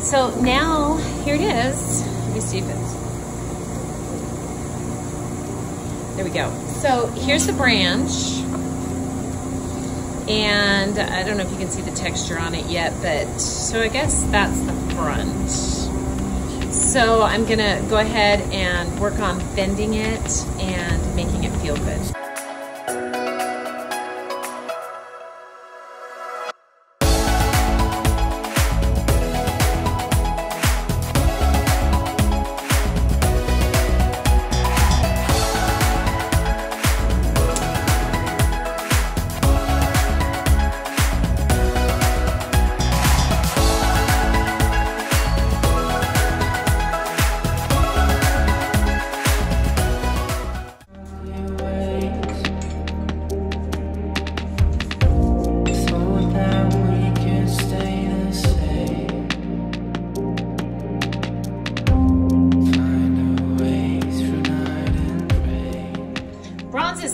So now, here it is. Let me see if it's, there we go. So here's the branch. And I don't know if you can see the texture on it yet, but so I guess that's the front. So I'm gonna go ahead and work on bending it and making it feel good.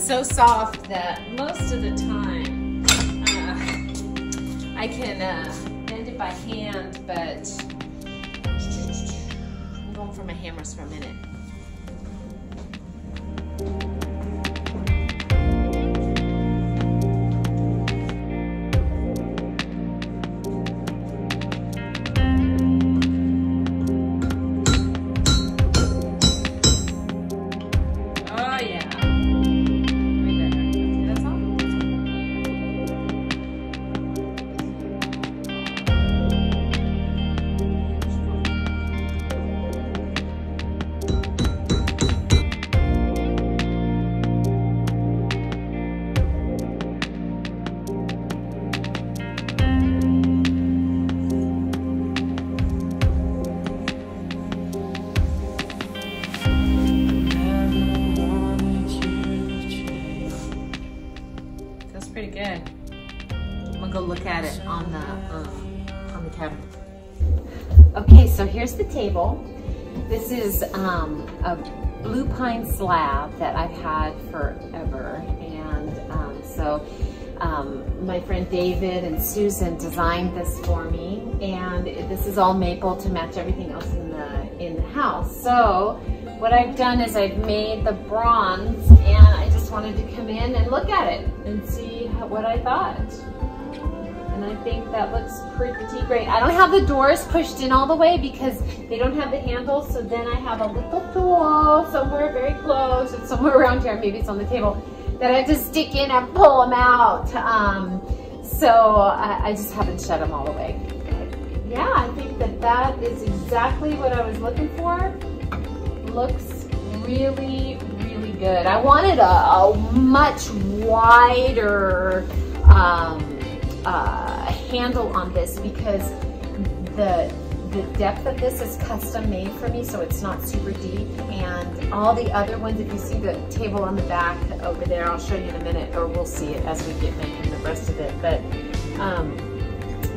So soft that most of the time I can bend it by hand, but I'm going for my hammers for a minute. Pretty good. I'm gonna go look at it on the cabinet. Okay, so here's the table. This is a blue pine slab that I've had forever, and my friend David and Susan designed this for me, and this is all maple to match everything else in the house. So what I've done is I've made the bronze, and I just wanted to come in and look at it and see what I thought. And I think that looks pretty great. I don't have the doors pushed in all the way because they don't have the handles, so then I have a little tool somewhere very close, and somewhere around here, maybe it's on the table, that I have to stick in and pull them out. So I just haven't shut them all the way. But yeah, I think that is exactly what I was looking for. Looks really, really good. I wanted a much wider handle on this because the depth of this is custom made for me, so it's not super deep. And all the other ones, if you see the table on the back over there, I'll show you in a minute, or we'll see it as we get making the rest of it. But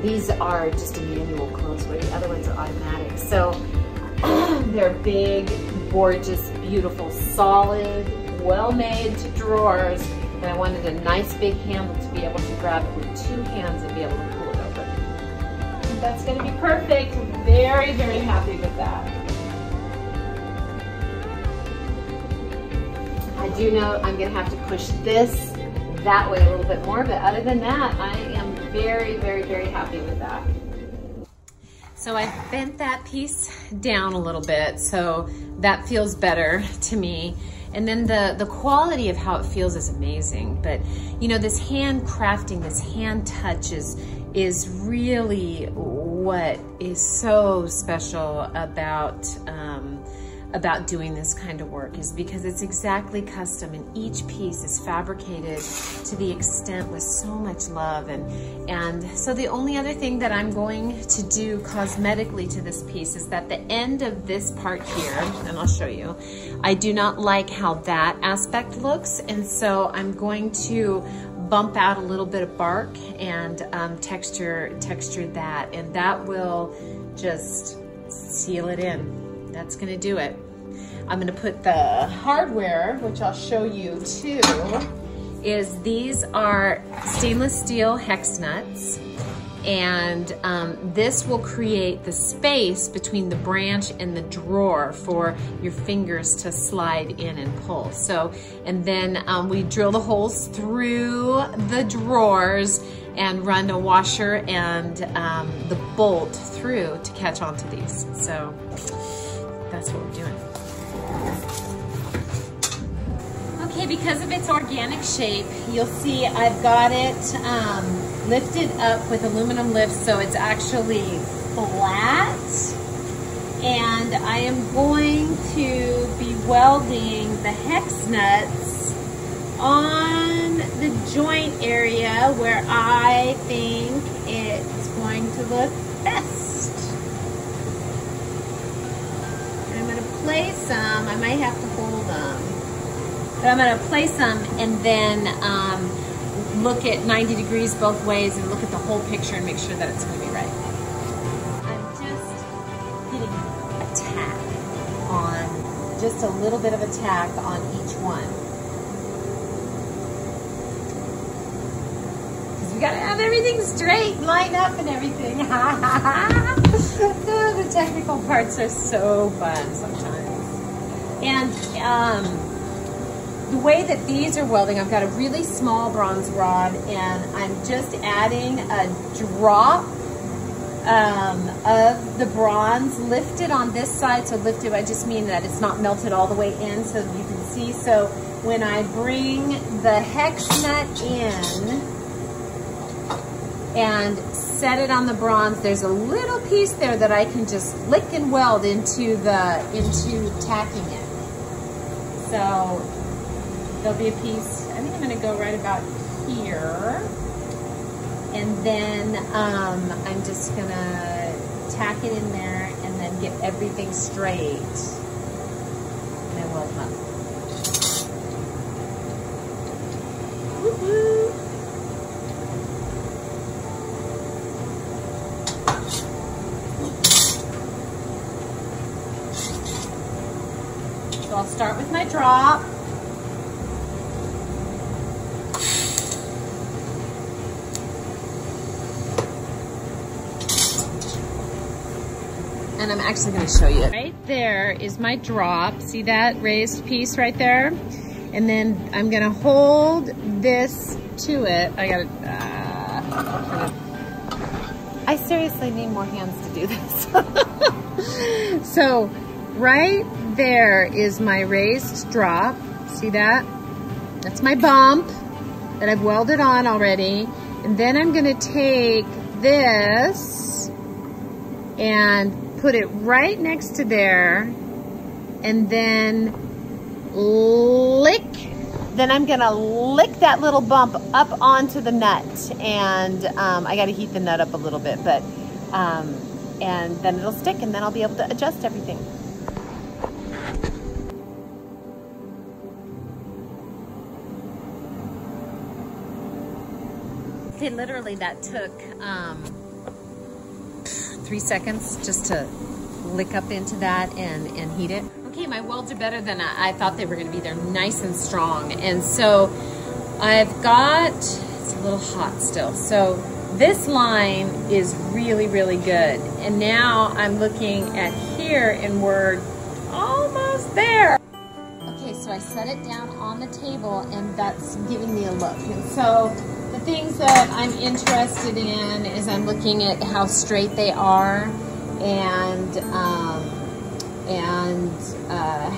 these are just a manual close, where the other ones are automatic. So they're big, gorgeous, beautiful, solid, well-made drawers, and I wanted a nice big handle to be able to grab it with two hands and be able to pull it open. And that's going to be perfect. I'm very, very happy with that. I do know I'm going to have to push this that way a little bit more, but other than that, I am very, very, very happy with that. So I bent that piece down a little bit, so that feels better to me. And then the quality of how it feels is amazing. But you know, this hand crafting, this hand touch is really what is so special about doing this kind of work, is because it's exactly custom, and each piece is fabricated to the extent with so much love. And so the only other thing that I'm going to do cosmetically to this piece is that the end of this part here, and I'll show you, I do not like how that aspect looks, and so I'm going to bump out a little bit of bark and texture that, and that will just seal it in. That's gonna do it. I'm gonna put the hardware, which I'll show you too, is these are stainless steel hex nuts, And this will create the space between the branch and the drawer for your fingers to slide in and pull. So, and then we drill the holes through the drawers and run a washer and the bolt through to catch onto these. So that's what we're doing. Okay, because of its organic shape, you'll see I've got it lifted up with aluminum lifts, so it's actually flat. And I am going to be welding the hex nuts on the joint area where I think it's going to look best. And I'm going to place them. I might have to hold them. But I'm going to place them and then look at 90 degrees both ways and look at the whole picture and make sure that it's going to be right. I'm just getting a tack on, just a little bit of a tack on each one. Because we got to have everything straight, lined up and everything. The technical parts are so fun sometimes. And the way that these are welding, I've got a really small bronze rod and I'm just adding a drop of the bronze lifted on this side. So lifted, I just mean that it's not melted all the way in so that you can see. So when I bring the hex nut in and set it on the bronze, there's a little piece there that I can just lick and weld into tacking it. So there'll be a piece, I think I'm going to go right about here, and then I'm just going to tack it in there and then get everything straight and then weld them up. Woo-hoo. So I'll start with my drop. And I'm actually going to show you. Right there is my drop. See that raised piece right there? And then I'm going to hold this to it. I got to. I seriously need more hands to do this. So right there is my raised drop. See that? That's my bump that I've welded on already. And then I'm going to take this and put it right next to there, and then I'm gonna lick that little bump up onto the nut, and I gotta heat the nut up a little bit, but and then it'll stick, and then I'll be able to adjust everything. Okay, literally that took 3 seconds just to lick up into that and heat it. Okay, my welds are better than I thought they were going to be. They're nice and strong. And so I've got, it's a little hot still. So this line is really, really good. And now I'm looking at here and we're almost there. Okay, so I set it down on the table and that's giving me a look. And so the things that I'm interested in is I'm looking at how straight they are and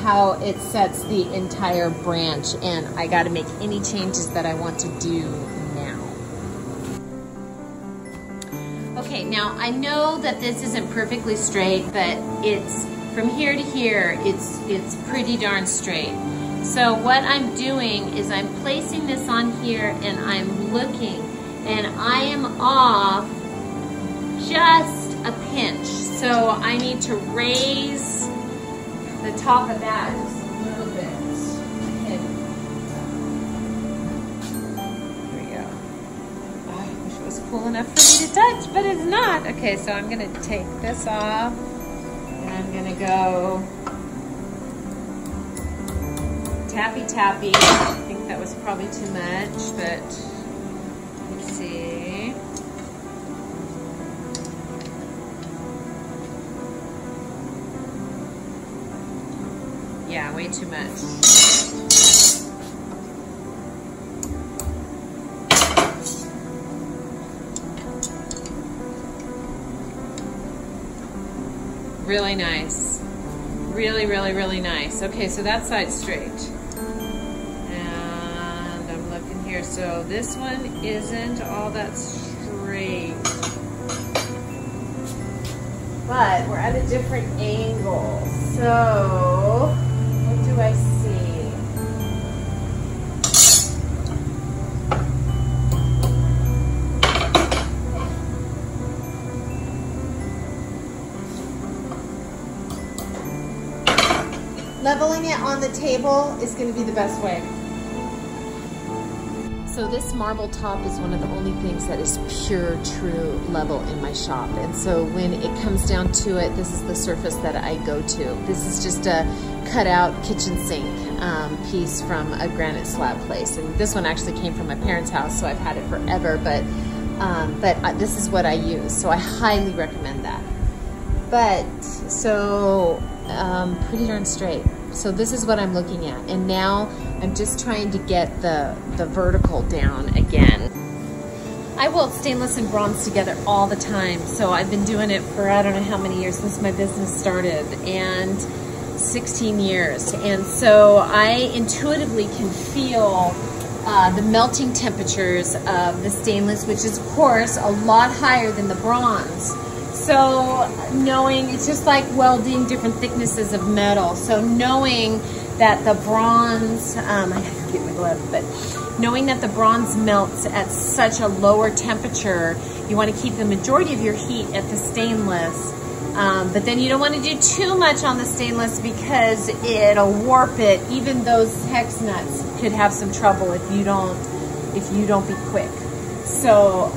how it sets the entire branch, and I got to make any changes that I want to do now. Okay, now I know that this isn't perfectly straight, but it's from here to here, it's pretty darn straight. So what I'm doing is I'm placing this on here and I'm looking, and I am off just a pinch. So I need to raise the top of that just a little bit. Here we go. Oh, I wish it was cool enough for me to touch, but it's not. Okay, so I'm gonna take this off and I'm gonna go tappy tappy. I think that was probably too much, but let's see. Yeah, way too much. Really nice. Really, really, really nice. Okay, so that side's straight. And I'm looking here. So this one isn't all that straight. But we're at a different angle. So, what do I see? Leveling it on the table is going to be the best way. So this marble top is one of the only things that is pure, true level in my shop. And so when it comes down to it, this is the surface that I go to. This is just a cutout kitchen sink piece from a granite slab place. And this one actually came from my parents' house, so I've had it forever, but this is what I use. So I highly recommend that. But, so pretty darn straight. So this is what I'm looking at. And now I'm just trying to get the vertical down again. I weld stainless and bronze together all the time. So I've been doing it for I don't know how many years since my business started, and 16 years. And so I intuitively can feel the melting temperatures of the stainless, which is of course a lot higher than the bronze. So knowing, it's just like welding different thicknesses of metal. So knowing that the bronze, I gotta get my gloves, but knowing that the bronze melts at such a lower temperature, you want to keep the majority of your heat at the stainless. But then you don't want to do too much on the stainless because it'll warp it. Even those hex nuts could have some trouble if you don't be quick. So,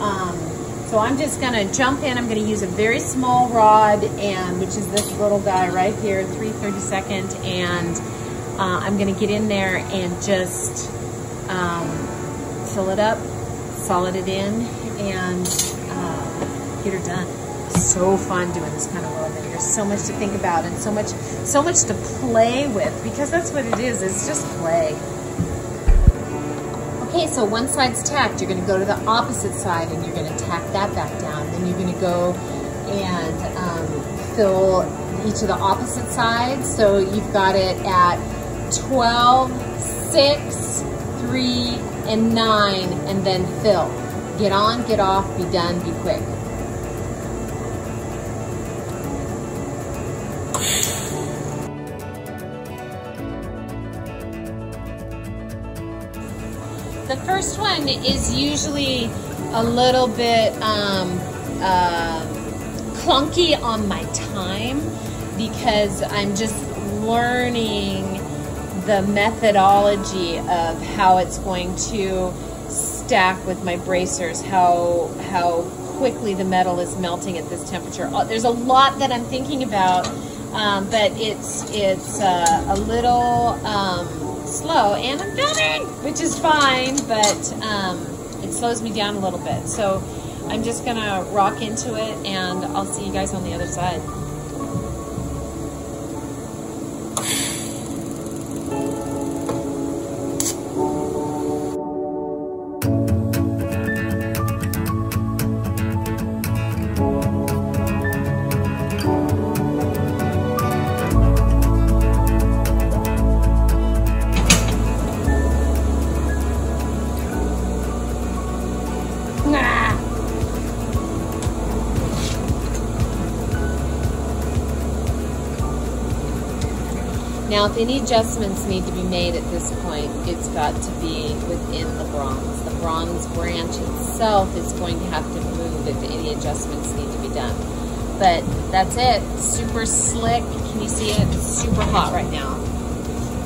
so I'm just gonna jump in. I'm gonna use a very small rod, and which is this little guy right here, 3/32, and I'm gonna get in there and just fill it up, solid it in, and get her done. So fun doing this kind of welding. There's so much to think about and so much to play with, because that's what it is. It's just play. Okay, so one side's tacked. You're going to go to the opposite side and you're going to tack that back down. Then you're going to go and fill each of the opposite sides. So you've got it at 12, 6, 3, and 9, and then fill. Get on, get off, be done, be quick. The first one is usually a little bit clunky on my time because I'm just learning the methodology of how it's going to stack with my bracers, how quickly the metal is melting at this temperature. There's a lot that I'm thinking about, but it's a little slow, and I'm filming, which is fine, but it slows me down a little bit. So I'm just gonna rock into it, and I'll see you guys on the other side. Now, if any adjustments need to be made at this point, it's got to be within the bronze. The bronze branch itself is going to have to move if any adjustments need to be done. But that's it. Super slick. Can you see it? It's super hot right now.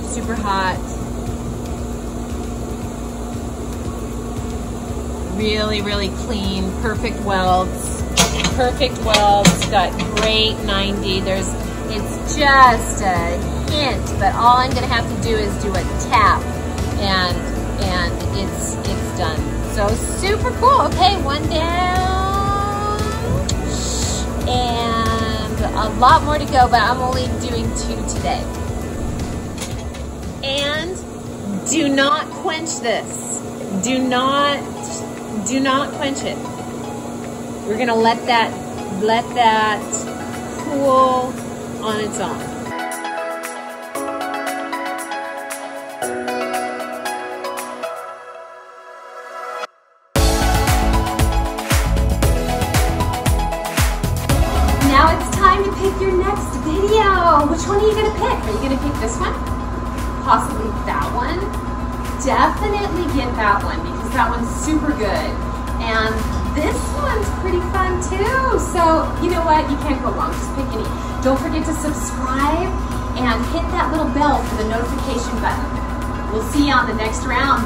Super hot. Really, really clean. Perfect welds. Perfect welds. Got great 90. It's just a hint, but all I'm going to have to do is do a tap, and it's done. So super cool. Okay, one down, and a lot more to go, but I'm only doing 2 today. And do not quench this. Do not quench it. We're gonna let that cool on its own. Now it's time to pick your next video. Which one are you gonna pick? Are you gonna pick this one? Possibly that one? Definitely get that one because that one's super good. And this one's pretty fun too. So you know what? You can't go wrong. Just pick any. Don't forget to subscribe and hit that little bell for the notification button. We'll see you on the next round.